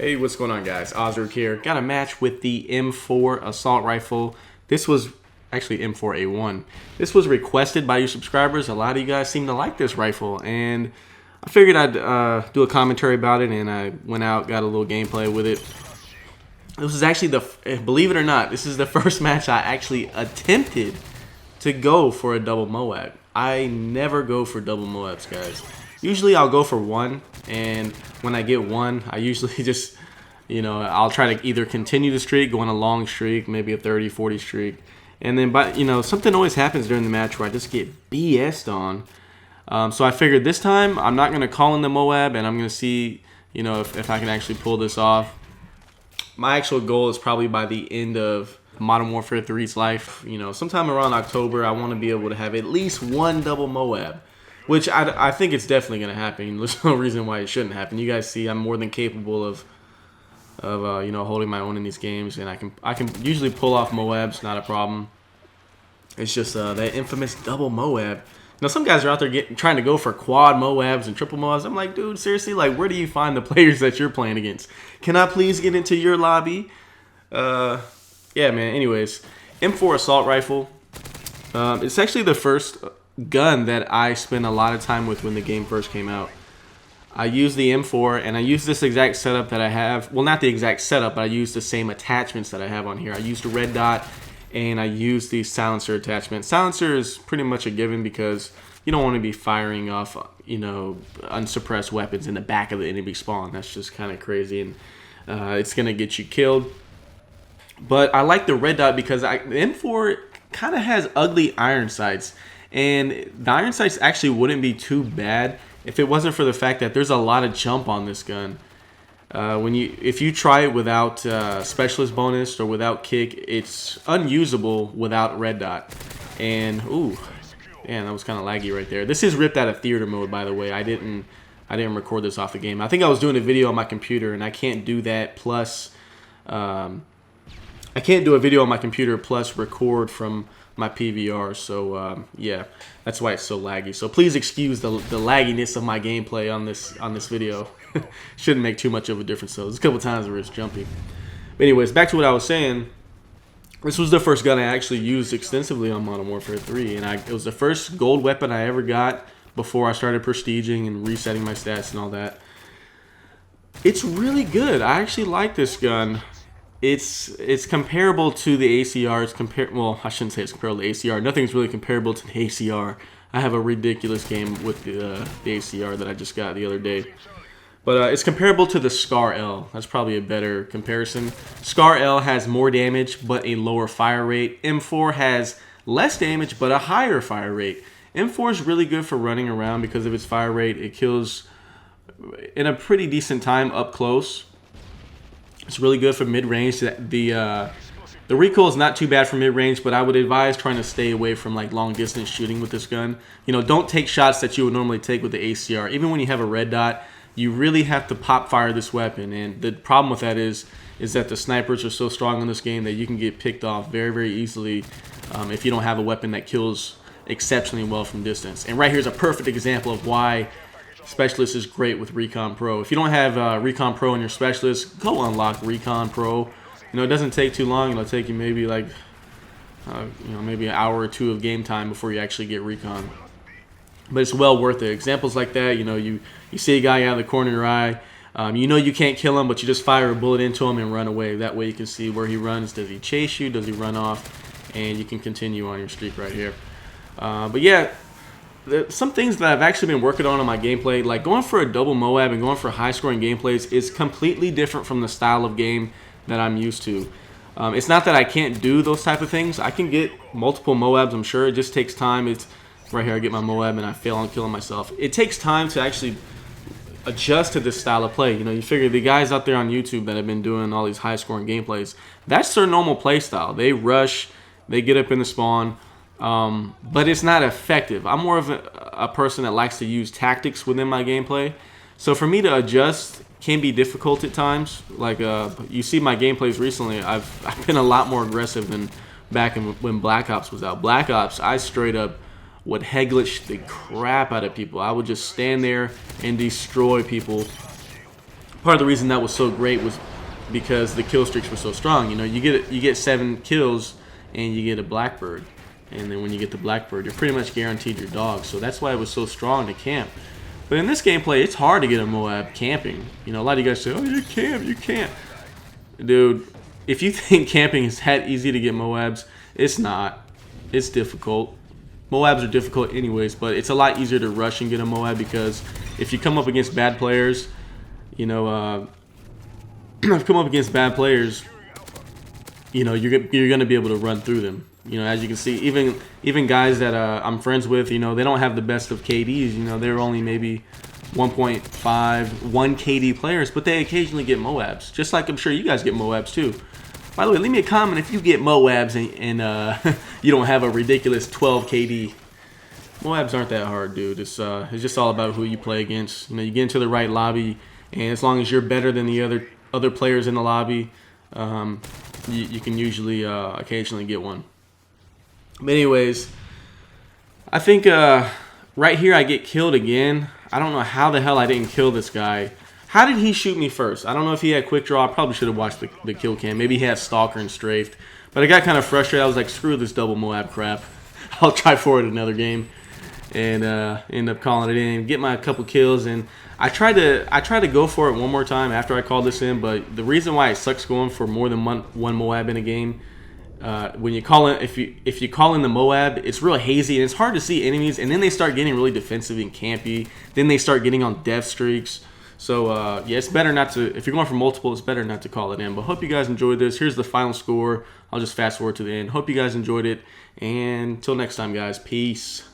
Hey, what's going on, guys? Ozric here. Got a match with the M4 assault rifle. This was actually M4A1. This was requested by your subscribers. A lot of you guys seem to like this rifle, and I figured I'd do a commentary about it, and I went out, got a little gameplay with it. This is actually believe it or not, this is the first match I actually attempted to go for a double MOAB. I never go for double MOABs, guys. Usually I'll go for one, and when I get one, I usually just, I'll try to either continue the streak, go on a long streak, maybe a 30, 40 streak, and then, something always happens during the match where I just get BS'd on. So I figured this time I'm not going to call in the MOAB, and I'm going to see, if I can actually pull this off. My actual goal is probably by the end of Modern Warfare 3's life, sometime around October, I want to be able to have at least one double MOAB. Which I think it's definitely going to happen. There's no reason why it shouldn't happen. You guys see I'm more than capable of holding my own in these games, and I can usually pull off MOABs, not a problem. It's just that infamous double MOAB. Some guys are out there trying to go for quad MOABs and triple MOABs. I'm like, dude, seriously, where do you find the players that you're playing against? Can I please get into your lobby? Yeah, man. Anyways, M4 assault rifle. It's actually the first gun that I spent a lot of time with when the game first came out. I used the M4, and I used this exact setup that I have. Well, not the exact setup, but I used the same attachments that I have on here. I used a red dot, and I used the silencer attachment. Silencer is pretty much a given because you don't want to be firing off, unsuppressed weapons in the back of the enemy spawn. That's just kind of crazy, and it's going to get you killed. But I like the red dot because the M4 kind of has ugly iron sights. And the iron sights actually wouldn't be too bad if it wasn't for the fact that there's a lot of jump on this gun. If you try it without specialist bonus or without kick, it's unusable without red dot. And ooh, man, that was kind of laggy right there. This is ripped out of theater mode, by the way. I didn't record this off the game. I think I was doing a video on my computer, and I can't do that. Plus, I can't do a video on my computer plus record from my PVR, so yeah, that's why it's so laggy. So please excuse the lagginess of my gameplay on this video. Shouldn't make too much of a difference. So there's a couple times where it's jumpy. But anyways, back to what I was saying. This was the first gun I actually used extensively on Modern Warfare 3, and it was the first gold weapon I ever got before I started prestiging and resetting my stats and all that. It's really good. I actually like this gun. It's comparable to the ACR. Well, I shouldn't say it's comparable to the ACR. Nothing's really comparable to the ACR. I have a ridiculous game with the ACR that I just got the other day. But it's comparable to the Scar L. That's probably a better comparison. Scar L has more damage but a lower fire rate. M4 has less damage but a higher fire rate. M4 is really good for running around because of its fire rate. It kills in a pretty decent time up close. It's really good for mid-range. The recoil is not too bad for mid-range, but I would advise trying to stay away from long-distance shooting with this gun. Don't take shots that you would normally take with the ACR. Even when you have a red dot, you really have to pop fire this weapon. And the problem with that is that the snipers are so strong in this game that you can get picked off very, very easily if you don't have a weapon that kills exceptionally well from distance. And right here is a perfect example of why Specialist is great with Recon Pro. If you don't have Recon Pro in your Specialist, go unlock Recon Pro. It doesn't take too long. It'll take you maybe maybe an hour or two of game time before you actually get Recon. But it's well worth it. Examples like that, you see a guy out of the corner of your eye, you can't kill him, but you just fire a bullet into him and run away. That way you can see where he runs. Does he chase you? Does he run off? And you can continue on your streak right here. But yeah, some things that I've actually been working on my gameplay, like going for a double MOAB and going for high-scoring gameplays, is completely different from the style of game that I'm used to. It's not that I can't do those type of things. I can get multiple MOABs, I'm sure. It just takes time. It's right here, I get my MOAB and I fail on killing myself. It takes time to actually adjust to this style of play. You figure the guys out there on YouTube that have been doing all these high-scoring gameplays, that's their normal play style. They rush, they get up in the spawn, but it's not effective. I'm more of a person that likes to use tactics within my gameplay. So for me to adjust can be difficult at times. You see my gameplays recently, I've been a lot more aggressive than back when Black Ops was out. Black Ops, I straight up would heglish the crap out of people. I would just stand there and destroy people part of the reason that was so great was because the kill streaks were so strong. You know, you get 7 kills and you get a blackbird, and then when you get the blackbird, you're pretty much guaranteed your dog. So that's why it was so strong to camp. But in this gameplay, it's hard to get a MOAB camping. You know, a lot of you guys say, "Oh, you can't." Dude, if you think camping is that easy to get MOABs, it's not. It's difficult. MOABs are difficult anyways, but it's a lot easier to rush and get a MOAB because if you come up against bad players, you know, if you come up against bad players, you know, you're gonna be able to run through them. You know, as you can see, even guys that I'm friends with, you know, they don't have the best of KDs. You know, they're only maybe 1.5, 1 KD players, but they occasionally get MOABs. Just like I'm sure you guys get MOABs too. By the way, leave me a comment if you get MOABs and you don't have a ridiculous 12 KD. MOABs aren't that hard, dude. It's just all about who you play against. You know, you get into the right lobby, and as long as you're better than the other players in the lobby, you can usually occasionally get one. But anyways, I think right here I get killed again. I don't know how the hell I didn't kill this guy. How did he shoot me first? I don't know if he had quick draw. I probably should have watched the kill cam. Maybe he had stalker and strafed. But I got kind of frustrated. I was like, screw this double MOAB crap. I'll try for it another game. And end up calling it in. Get my couple kills. And I tried to go for it one more time after I called this in. But the reason why it sucks going for more than one MOAB in a game, when you call in, if you call in the MOAB, it's real hazy and it's hard to see enemies. And then they start getting really defensive and campy. Then they start getting on death streaks. So, yeah, it's better not to, if you're going for multiple, it's better not to call it in. But hope you guys enjoyed this. Here's the final score. I'll just fast forward to the end. Hope you guys enjoyed it. And until next time, guys, peace.